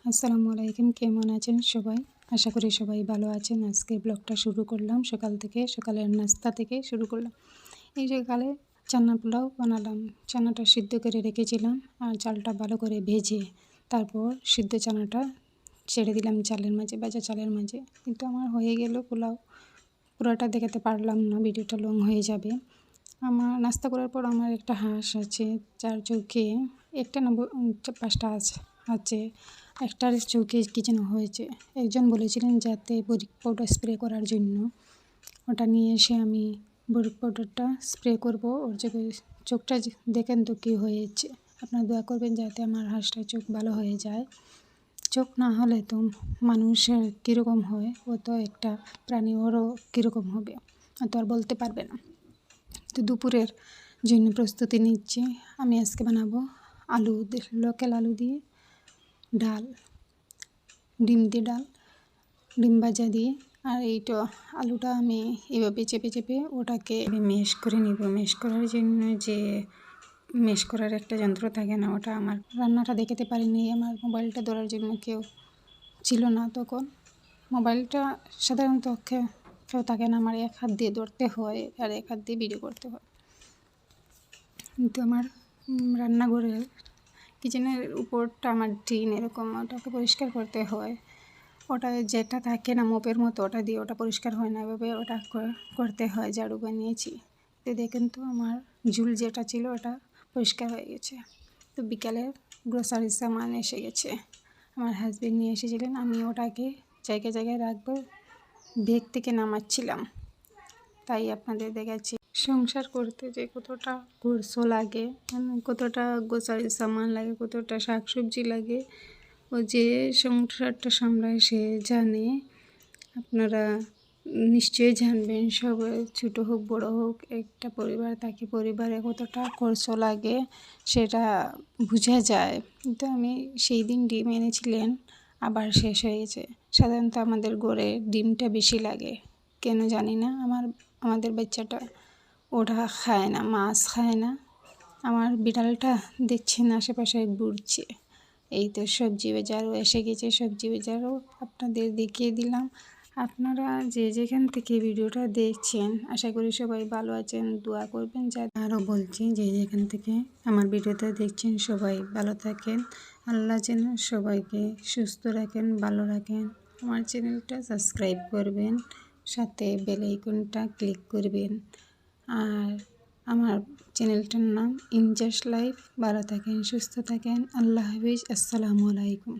আসসালামু আলাইকুম, কেমন আছেন সবাই? আশা করি সবাই ভালো আছেন। আজকে ব্লগটা শুরু করলাম সকালের নাস্তা থেকে শুরু করলাম। এই যে সকালে চানা পোলাও বানালাম। চানাটা সিদ্ধ করে রেখেছিলাম আর চালটা ভালো করে ভেজে তারপর সিদ্ধ চানাটা ছেড়ে দিলাম চালের মাঝে, ভাজা চালের মাঝে। কিন্তু আমার হয়ে গেল পোলাও। পুরোটা দেখাতে পারলাম না, ভিডিওটা লং হয়ে যাবে। আমার নাস্তা করার পর আমার একটা হাঁস আছে, যার চোখে একটা না 5টা আছে। একটার চোখে কী যেন হয়েছে। একজন বলেছিলেন যাতে বরিক পাউডার স্প্রে করার জন্য, ওটা নিয়ে এসে আমি বরিক পাউডারটা স্প্রে করব। ওর চোখটা দেখেন তো কী হয়েছে। আপনারা দোয়া করবেন যাতে আমার হাঁসটার চোখ ভালো হয়ে যায়। চোখ না হলে তো মানুষের কীরকম হয়, ও তো একটা প্রাণী, ওরও কীরকম হবে তো আর বলতে পারবে না। তো দুপুরের জন্য প্রস্তুতি নিচ্ছি। আমি আজকে বানাবো লোকাল আলু দিয়ে ডাল, ডিম দিয়ে ডাল, ডিম ভাজা দিয়ে। আর এইটা আলুটা আমি এভাবে চেপে চেপে ওটাকে ম্যাশ করে নিব। ম্যাশ করার জন্য যে ম্যাশ করার একটা যন্ত্র থাকে না, ওটা আমার রান্নাটা দেখাতে পারিনি। আমার মোবাইলটা ধরার জন্য কেউ ছিল না তখন। মোবাইলটা সাধারণত কেউ থাকে না, আমার এক হাত দিয়ে ধরতে হয় আর এক হাত দিয়ে ভিডিও করতে হয়। কিন্তু আমার রান্নাঘরের কিচেনের উপরটা আমার টিন এরকম, ওটাকে পরিষ্কার করতে হয়। ওটা যেটা থাকে না মোপের মতো, ওটা দিয়ে ওটা পরিষ্কার হয় না, এভাবে ওটা করতে হয়। ঝাড়ু বানিয়েছি তো দেখেন তো আমার ঝুল যেটা ছিল ওটা পরিষ্কার হয়ে গেছে। তো বিকালে গ্রোসারি সামান এসে গেছে, আমার হাজবেন্ড নিয়ে এসেছিলেন। আমি ওটাকে জায়গায় জায়গায় রাখবো, ব্যাগ থেকে নামাচ্ছিলাম, তাই আপনাদের দেখাচ্ছি। সংসার করতে যে কতটা খরচ লাগে, কতটা গ্রোসারি সামান লাগে, কতটা শাকসবজি লাগে, ও যে সংসারটা সামলায় সে জানে। আপনারা নিশ্চয়ই জানবেন, সবাই ছোটো হোক বড়ো হোক, একটা পরিবার থাকে, পরিবারে কতটা খরচ লাগে সেটা বোঝা যায়। কিন্তু আমি সেই দিন ডিম এনেছিলেন, আবার শেষ হয়ে গেছে। সাধারণত আমাদের ঘরে ডিমটা বেশি লাগে, কেন জানি না। আমাদের বাচ্চাটা ওটা খায় না, মাছ খায় না। আমার বিড়ালটা দেখছেন আশেপাশে ঘুরছে। এই তো সবজি বাজারও এসে গেছে, সবজি বাজারও আপনাদের দেখিয়ে দিলাম। আপনারা যে যেখান থেকে ভিডিওটা দেখছেন আশা করি সবাই ভালো আছেন, দোয়া করবেন। আরও বলছি যে যেখান থেকে আমার ভিডিওটা দেখছেন সবাই ভালো থাকেন। আল্লাহ যেন সবাইকে সুস্থ রাখেন, ভালো রাখেন। আমার চ্যানেলটা সাবস্ক্রাইব করবেন, সাথে বেল আইকনটা ক্লিক করবেন। আর আমার চ্যানেলটার নাম ইনজাস্ট লাইফ। ভালো থাকেন, সুস্থ থাকেন। আল্লাহ হাফিজ, আসসালামু আলাইকুম।